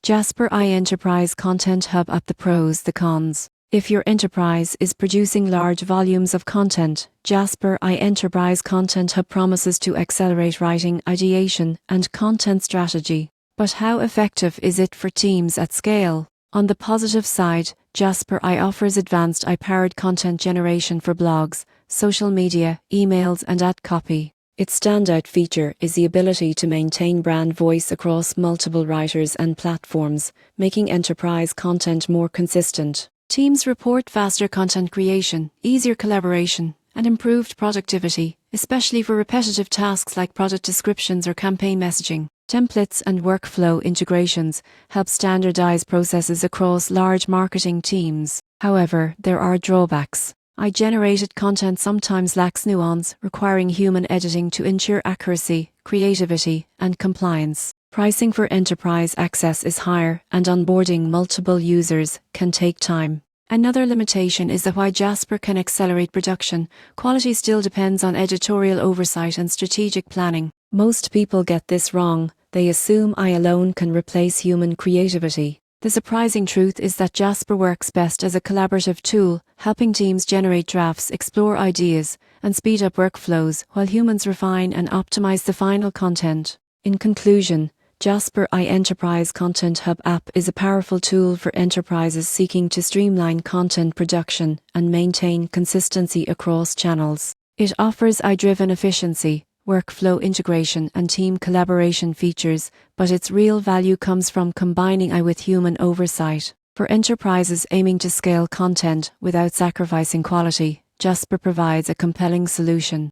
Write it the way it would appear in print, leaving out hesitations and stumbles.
Jasper Enterprise Content Hub App. The pros, the cons. If your enterprise is producing large volumes of content, Jasper Enterprise Content Hub promises to accelerate writing, ideation, and content strategy. But how effective is it for teams at scale? On the positive side, Jasper offers advanced AI-powered content generation for blogs, social media, emails, and ad copy. Its standout feature is the ability to maintain brand voice across multiple writers and platforms, making enterprise content more consistent. Teams report faster content creation, easier collaboration, and improved productivity, especially for repetitive tasks like product descriptions or campaign messaging. Templates and workflow integrations help standardize processes across large marketing teams. However, there are drawbacks. AI-generated content sometimes lacks nuance, requiring human editing to ensure accuracy, creativity, and compliance. Pricing for enterprise access is higher, and onboarding multiple users can take time. Another limitation is that while Jasper can accelerate production, quality still depends on editorial oversight and strategic planning. Most people get this wrong. They assume AI alone can replace human creativity. The surprising truth is that Jasper works best as a collaborative tool, helping teams generate drafts, explore ideas, and speed up workflows, while humans refine and optimize the final content. In conclusion, Jasper Enterprise Content Hub app is a powerful tool for enterprises seeking to streamline content production and maintain consistency across channels. It offers AI-driven efficiency, workflow integration, and team collaboration features, but its real value comes from combining AI with human oversight. For enterprises aiming to scale content without sacrificing quality, Jasper provides a compelling solution.